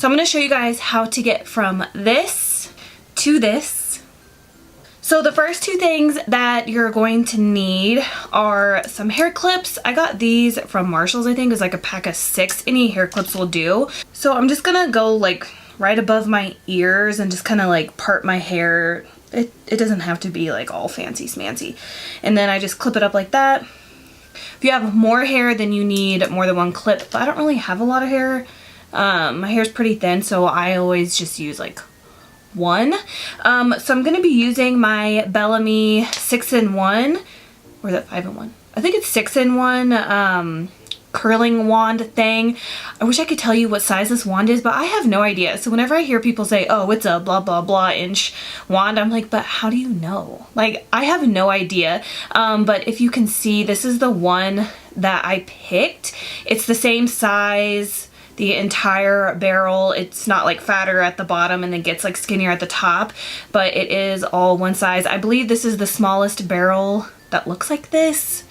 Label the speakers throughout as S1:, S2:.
S1: So I'm going to show you guys how to get from this to this. So the first two things that you're going to need are some hair clips. I got these from Marshall's, I think. It was like a pack of 6. Any hair clips will do. So I'm just going to go like right above my ears and just kind of like part my hair. It doesn't have to be like all fancy smancy. And then I just clip it up like that. If you have more hair, then you need more than one clip, but I don't really have a lot of hair. My hair's pretty thin, so I always just use like one. So I'm going to be using my Bellami 6-in-1, or is it 5-in-1? I think it's 6-in-1 curling wand thing. I wish I could tell you what size this wand is, but I have no idea. So whenever I hear people say, oh, it's a blah blah blah inch wand, I'm like, but how do you know? Like, I have no idea. But if you can see, this is the one that I picked. It's the same size, the entire barrel. It's not like fatter at the bottom and then gets like skinnier at the top, but it is all one size. I believe this is the smallest barrel that looks like this.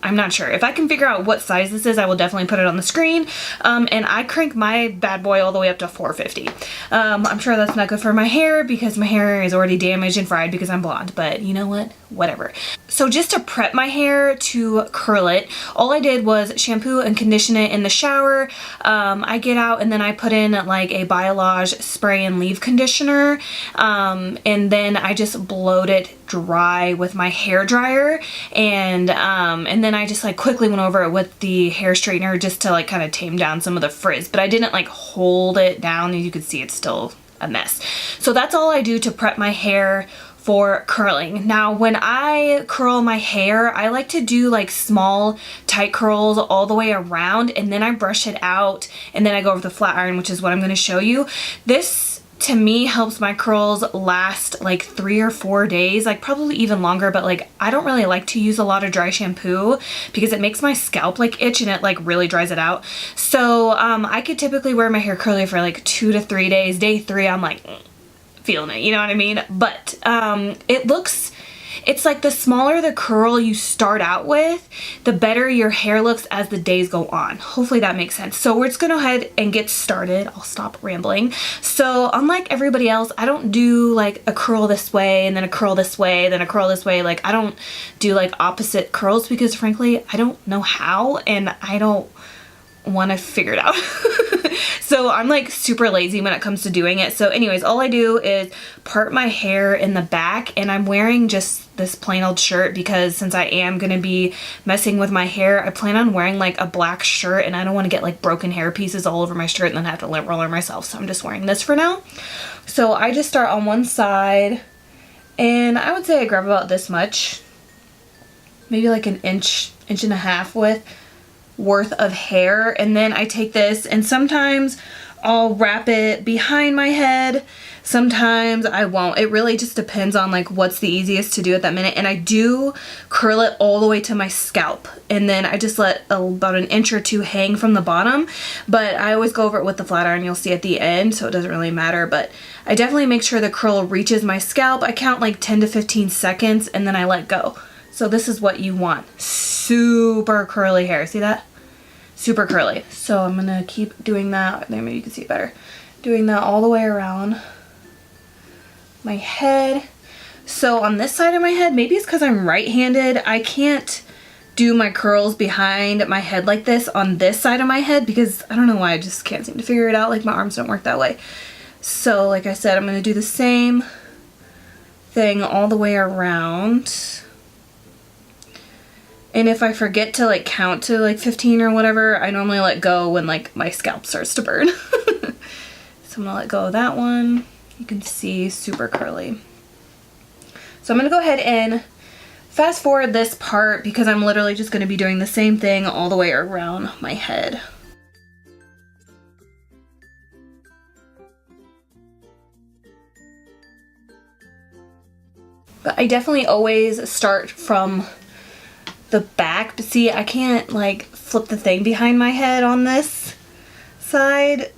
S1: I'm not sure. If I can figure out what size this is, I will definitely put it on the screen. And I crank my bad boy all the way up to 450. I'm sure that's not good for my hair because my hair is already damaged and fried because I'm blonde, but you know what? Whatever. So just to prep my hair to curl it, all I did was shampoo and condition it in the shower. I get out and then I put in like a Biolage spray and leave conditioner. And then I just blowed it dry with my hair dryer, and then I just like quickly went over it with the hair straightener just to like kind of tame down some of the frizz, but I didn't like hold it down. As you can see, it's still a mess. So that's all I do to prep my hair for curling. Now when I curl my hair, I like to do like small tight curls all the way around, and then I brush it out, and then I go over the flat iron, which is what I'm going to show you. This to me helps my curls last like 3 or 4 days, like probably even longer, but like I don't really like to use a lot of dry shampoo because it makes my scalp like itch and it like really dries it out. So I could typically wear my hair curly for like 2 to 3 days. Day 3 I'm like feeling it, you know what I mean? But it's like the smaller the curl you start out with, the better your hair looks as the days go on. Hopefully that makes sense. So we're just gonna go ahead and get started. I'll stop rambling. So unlike everybody else, I don't do like a curl this way and then a curl this way, then a curl this way. Like I don't do like opposite curls because frankly, I don't know how and I don't want to figure it out. So I'm like super lazy when it comes to doing it. So anyways, all I do is part my hair in the back, and I'm wearing just this plain old shirt because since I am going to be messing with my hair, I plan on wearing like a black shirt, and I don't want to get like broken hair pieces all over my shirt and then have to lint roller myself. So I'm just wearing this for now. So I just start on one side, and I would say I grab about this much, maybe like an inch and a half worth of hair, and then I take this and sometimes I'll wrap it behind my head, sometimes I won't. It really just depends on like what's the easiest to do at that minute. And I do curl it all the way to my scalp, and then I just let about an inch or two hang from the bottom, but I always go over it with the flat iron, you'll see at the end, so it doesn't really matter. But I definitely make sure the curl reaches my scalp. I count like 10 to 15 seconds and then I let go. So this is what you want. Super curly hair. See that? Super curly. So I'm going to keep doing that. There, maybe you can see it better. Doing that all the way around my head. So on this side of my head, maybe it's because I'm right-handed, I can't do my curls behind my head like this on this side of my head because I don't know why, I just can't seem to figure it out. Like my arms don't work that way. So like I said, I'm going to do the same thing all the way around. And if I forget to like count to like 15 or whatever, I normally let go when like my scalp starts to burn. So I'm gonna let go of that one. You can see super curly. So I'm gonna go ahead and fast forward this part because I'm literally just gonna be doing the same thing all the way around my head. But I definitely always start from the back, but see, I can't like flip the thing behind my head on this side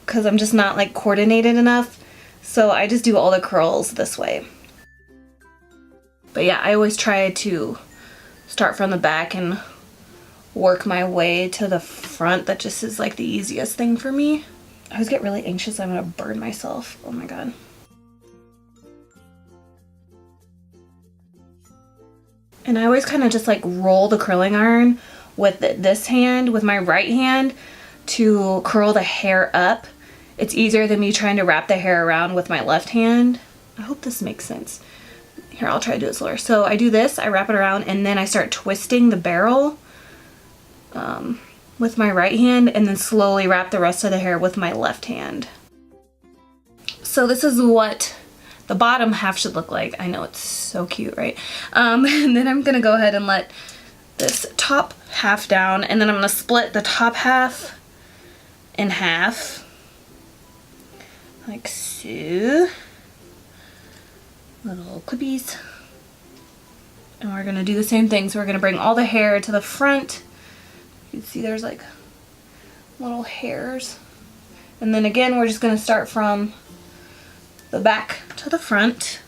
S1: because I'm just not like coordinated enough. So I just do all the curls this way. But yeah, I always try to start from the back and work my way to the front. That just is like the easiest thing for me. I always get really anxious I'm gonna burn myself. Oh my god. And I always kind of just like roll the curling iron with this hand, with my right hand, to curl the hair up. It's easier than me trying to wrap the hair around with my left hand. I hope this makes sense. Here, I'll try to do it slower. So I do this, I wrap it around, and then I start twisting the barrel with my right hand, and then slowly wrap the rest of the hair with my left hand. So this is what the bottom half should look like. I know, it's so cute, right? And then I'm gonna go ahead and let this top half down, and then I'm gonna split the top half in half, like so. Little clippies. And we're gonna do the same thing. So we're gonna bring all the hair to the front. You can see there's like little hairs. And then again, we're just gonna start from the back to the front.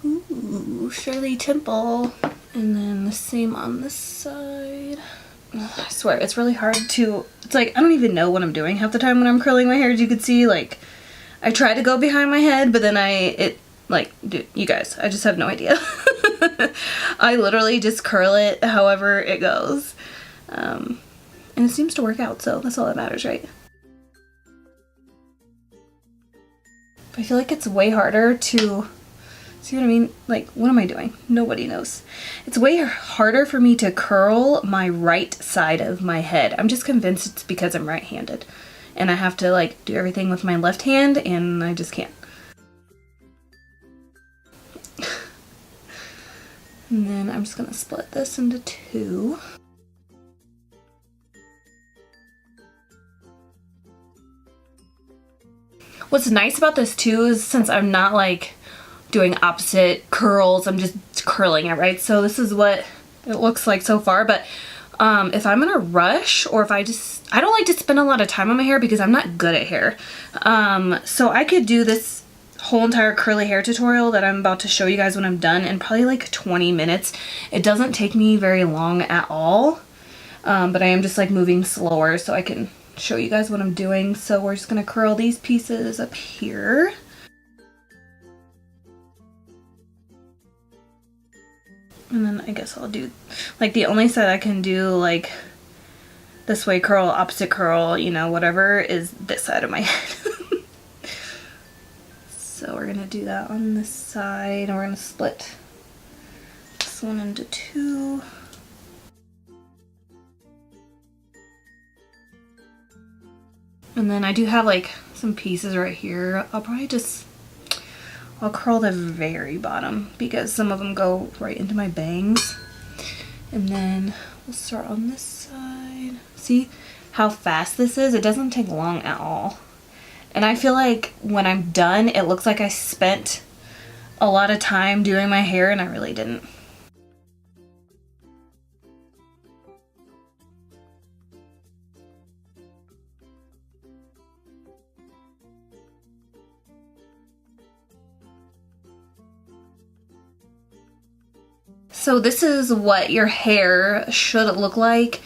S1: Ooh, Shirley Temple. And then the same on this side. Ugh, I swear, it's really hard to, it's like, I don't even know what I'm doing half the time when I'm curling my hair. As you can see, like, I try to go behind my head, but then dude, you guys, I just have no idea. I literally just curl it however it goes. And it seems to work out, so that's all that matters, right? But I feel like it's way harder to, see what I mean? Like, what am I doing? Nobody knows. It's way harder for me to curl my right side of my head. I'm just convinced it's because I'm right-handed. And I have to, like, do everything with my left hand, and I just can't. And then I'm just gonna split this into two. What's nice about this too is since I'm not like doing opposite curls, I'm just curling it, right? So this is what it looks like so far, but if I'm gonna rush, or if I don't like to spend a lot of time on my hair because I'm not good at hair. So I could do this whole entire curly hair tutorial that I'm about to show you guys when I'm done in probably like 20 minutes. It doesn't take me very long at all, but I am just like moving slower so I can show you guys what I'm doing. So we're just gonna curl these pieces up here. And then I guess I'll do, like, the only side I can do like this way curl, opposite curl, you know, whatever, is this side of my head. So we're gonna do that on this side, and we're gonna split this one into two. And then I do have like some pieces right here. I'll curl the very bottom because some of them go right into my bangs. And then we'll start on this side. See how fast this is? It doesn't take long at all. And I feel like when I'm done, it looks like I spent a lot of time doing my hair, and I really didn't. So this is what your hair should look like.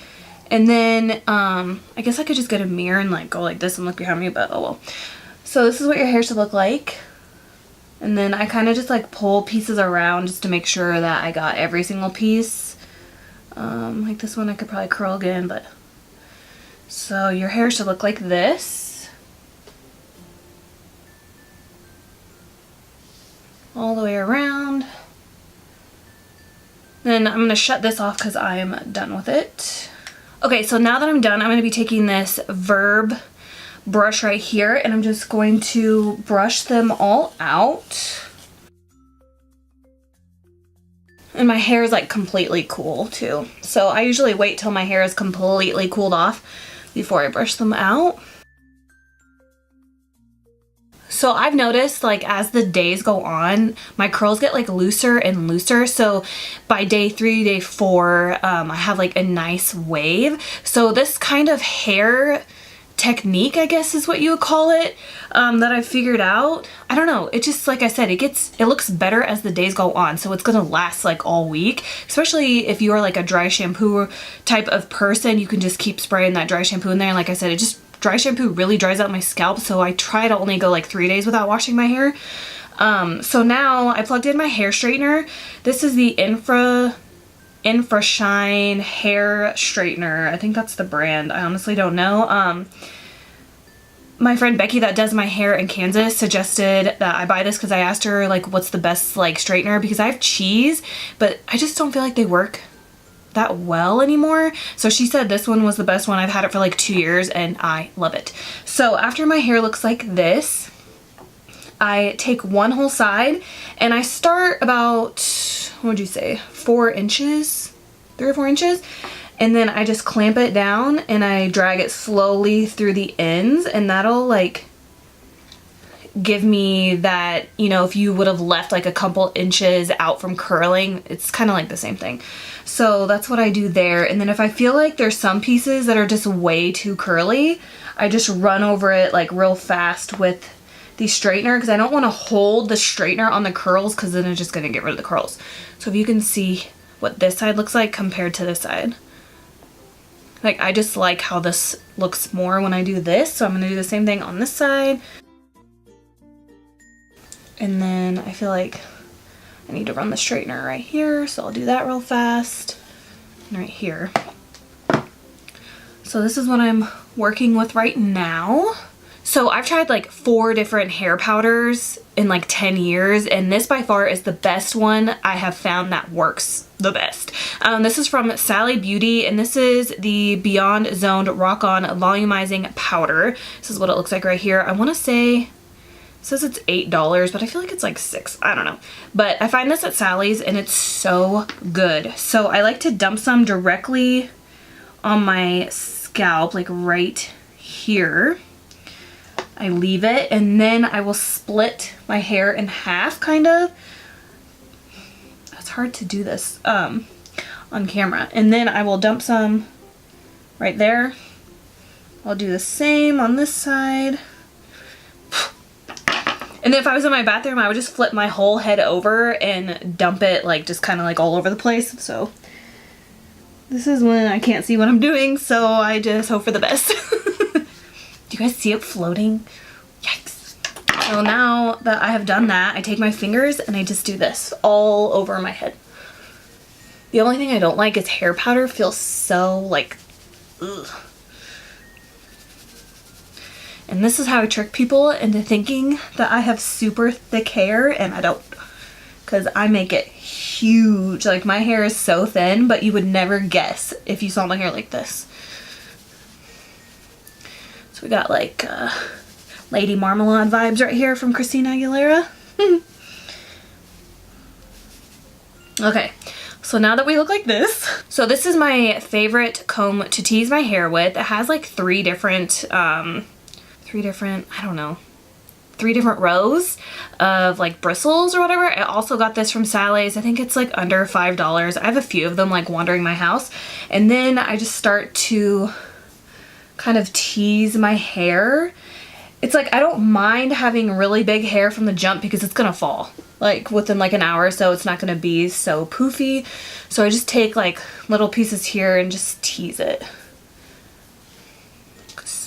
S1: And then, I guess I could just get a mirror and like go like this and look behind me, but oh well. So this is what your hair should look like. And then I kind of just like pull pieces around just to make sure that I got every single piece. Like this one I could probably curl again, but. So your hair should look like this. All the way around. Then I'm going to shut this off because I'm done with it. Okay, so now that I'm done, I'm going to be taking this VERB brush right here, and I'm just going to brush them all out. And my hair is like completely cool too. So I usually wait till my hair is completely cooled off before I brush them out. So I've noticed like as the days go on, my curls get like looser and looser. So by day 3, day 4, I have like a nice wave. So this kind of hair technique, I guess is what you would call it, that I figured out. I don't know, it just, like I said, it looks better as the days go on, so it's gonna last like all week, especially if you are like a dry shampoo type of person. You can just keep spraying that dry shampoo in there, and like I said, dry shampoo really dries out my scalp, so I try to only go like 3 days without washing my hair. So now I plugged in my hair straightener. This is the Infrashine hair straightener. I think that's the brand. I honestly don't know. My friend Becky that does my hair in Kansas suggested that I buy this because I asked her like what's the best like straightener, because I have cheese but I just don't feel like they work that well anymore. So she said this one was the best one. I've had it for like 2 years and I love it. So after my hair looks like this, I take one whole side and I start about, what would you say, 4 inches, 3 or 4 inches, and then I just clamp it down and I drag it slowly through the ends, and that'll like give me that, you know, if you would have left like a couple inches out from curling, it's kind of like the same thing. So that's what I do there. And then if I feel like there's some pieces that are just way too curly, I just run over it like real fast with the straightener, because I don't want to hold the straightener on the curls because then it's just going to get rid of the curls. So if you can see what this side looks like compared to this side. Like, I just like how this looks more when I do this, so I'm going to do the same thing on this side. And then I feel like I need to run the straightener right here, so I'll do that real fast. And right here. So this is what I'm working with right now. So I've tried like 4 different hair powders in like 10 years, and this by far is the best one I have found that works the best. This is from Sally Beauty, and this is the Beyond Zoned Rock On Volumizing Powder. This is what it looks like right here. I want to say, it says it's $8, but I feel like it's like $6. I don't know. But I find this at Sally's and it's so good. So I like to dump some directly on my scalp, like right here. I leave it, and then I will split my hair in half, kind of. It's hard to do this on camera. And then I will dump some right there. I'll do the same on this side. And then if I was in my bathroom, I would just flip my whole head over and dump it like just kind of like all over the place. So this is when I can't see what I'm doing, so I just hope for the best. Do you guys see it floating? Yikes. So now that I have done that, I take my fingers and I just do this all over my head. The only thing I don't like is hair powder feels so like, ugh. And this is how I trick people into thinking that I have super thick hair, and I don't. Because I make it huge. Like, my hair is so thin, but you would never guess if you saw my hair like this. So we got like Lady Marmalade vibes right here from Christina Aguilera. Okay, so now that we look like this, so this is my favorite comb to tease my hair with. It has like three different rows of like bristles or whatever. I also got this from Sally's. I think it's like under $5. I have a few of them like wandering my house, and then I just start to kind of tease my hair. It's like I don't mind having really big hair from the jump because it's gonna fall like within like an hour or so. It's not gonna be so poofy, so I just take like little pieces here and just tease it.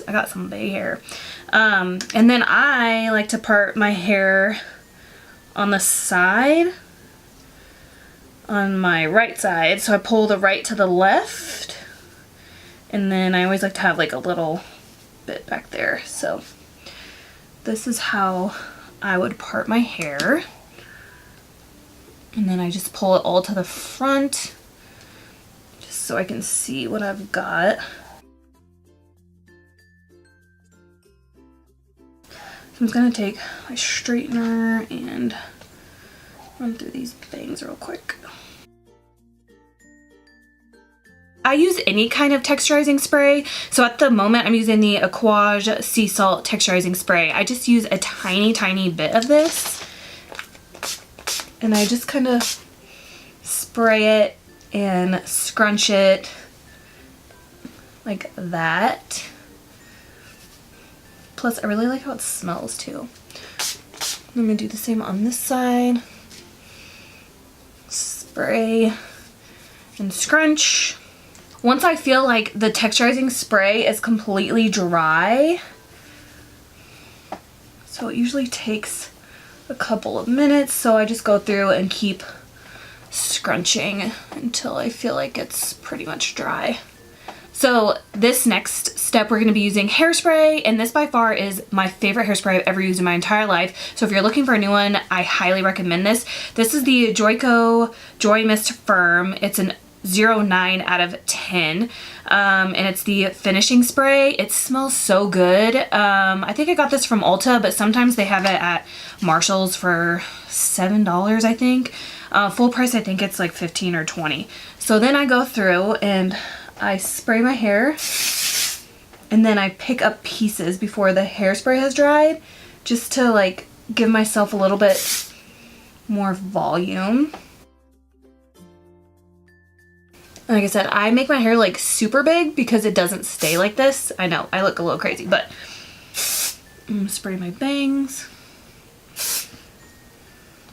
S1: I got some big hair. And then I like to part my hair on the side, on my right side, so I pull the right to the left, and then I always like to have like a little bit back there. So this is how I would part my hair, and then I just pull it all to the front just so I can see what I've got. I'm just gonna take my straightener and run through these bangs real quick. I use any kind of texturizing spray. So at the moment I'm using the Aquage Sea Salt Texturizing Spray. I just use a tiny bit of this. And I just kind of spray it and scrunch it like that. Plus I really like how it smells too. I'm gonna do the same on this side. Spray and scrunch. Once I feel like the texturizing spray is completely dry, so it usually takes a couple of minutes, so I just go through and keep scrunching until I feel like it's pretty much dry. So this next step we're going to be using hairspray, and this by far is my favorite hairspray I've ever used in my entire life. So if you're looking for a new one, I highly recommend this. This is the Joico Joy Mist Firm. It's an 0.9 out of 10, and it's the finishing spray. It smells so good. I think I got this from Ulta, but sometimes they have it at Marshall's for $7, I think. Full price, I think it's like 15 or 20. So then I go through and I spray my hair, and then I pick up pieces before the hairspray has dried, just to like give myself a little bit more volume. Like I said, I make my hair like super big because it doesn't stay like this. I know, I look a little crazy, but I'm gonna spray my bangs.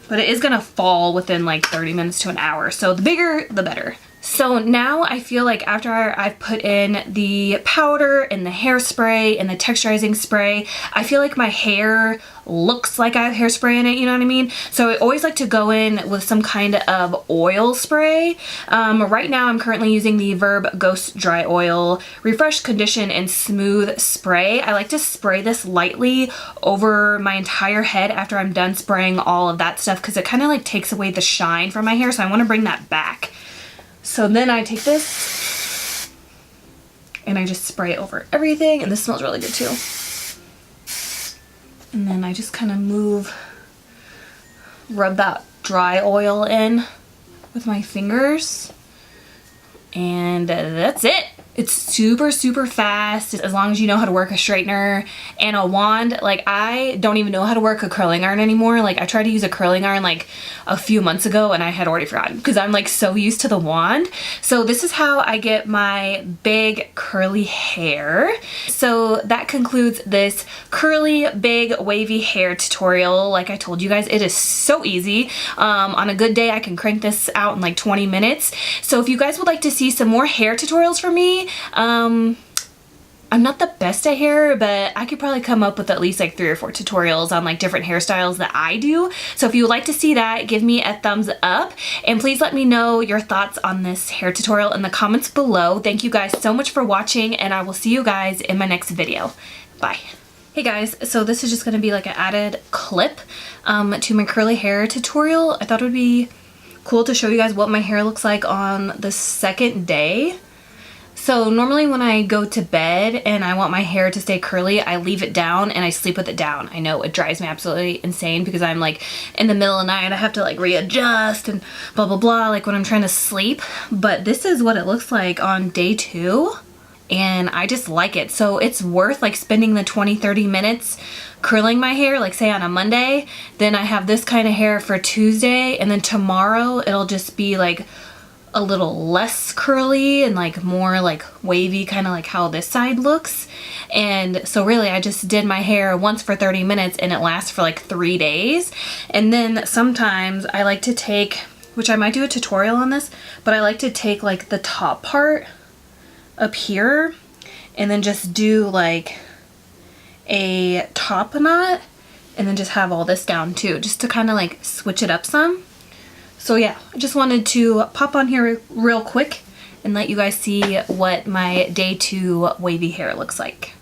S1: But it is gonna fall within like 30 minutes to an hour, so the bigger, the better. So now I feel like after I've put in the powder and the hairspray and the texturizing spray, I feel like my hair looks like I have hairspray in it, you know what I mean? So I always like to go in with some kind of oil spray. Right now I'm currently using the VERB Ghost Dry Oil Refresh, Condition, and Smooth Spray. I like to spray this lightly over my entire head after I'm done spraying all of that stuff, because it kind of like takes away the shine from my hair, so I want to bring that back. So then I take this and I just spray it over everything, and this smells really good too. And then I just kind of rub that dry oil in with my fingers, and that's it. It's super fast, as long as you know how to work a straightener and a wand. Like, I don't even know how to work a curling iron anymore. Like, I tried to use a curling iron like a few months ago and I had already forgotten, because I'm like so used to the wand. So this is how I get my big curly hair. So that concludes this curly big wavy hair tutorial. Like I told you guys, it is so easy. On a good day I can crank this out in like 20 minutes. So if you guys would like to see some more hair tutorials from me, I'm not the best at hair, but I could probably come up with at least like 3 or 4 tutorials on like different hairstyles that I do. So if you would like to see that, give me a thumbs up, and please let me know your thoughts on this hair tutorial in the comments below. Thank you guys so much for watching, and I will see you guys in my next video. Bye. Hey guys, so this is just going to be like an added clip to my curly hair tutorial. I thought it would be cool to show you guys what my hair looks like on the second day. So normally when I go to bed and I want my hair to stay curly, I leave it down and I sleep with it down. I know it drives me absolutely insane, because I'm like in the middle of the night, I have to like readjust and blah blah blah, like when I'm trying to sleep. But this is what it looks like on day 2, and I just like it. So it's worth like spending the 20-30 minutes curling my hair, like say on a Monday, then I have this kind of hair for Tuesday, and then tomorrow it'll just be like a little less curly and like more like wavy, kind of like how this side looks. And so really I just did my hair once for 30 minutes and it lasts for like 3 days. And then sometimes I like to take, which I might do a tutorial on this, but I like to take like the top part up here and then just do like a top knot, and then just have all this down too, just to kind of like switch it up some. So yeah, I just wanted to pop on here real quick and let you guys see what my day 2 wavy hair looks like.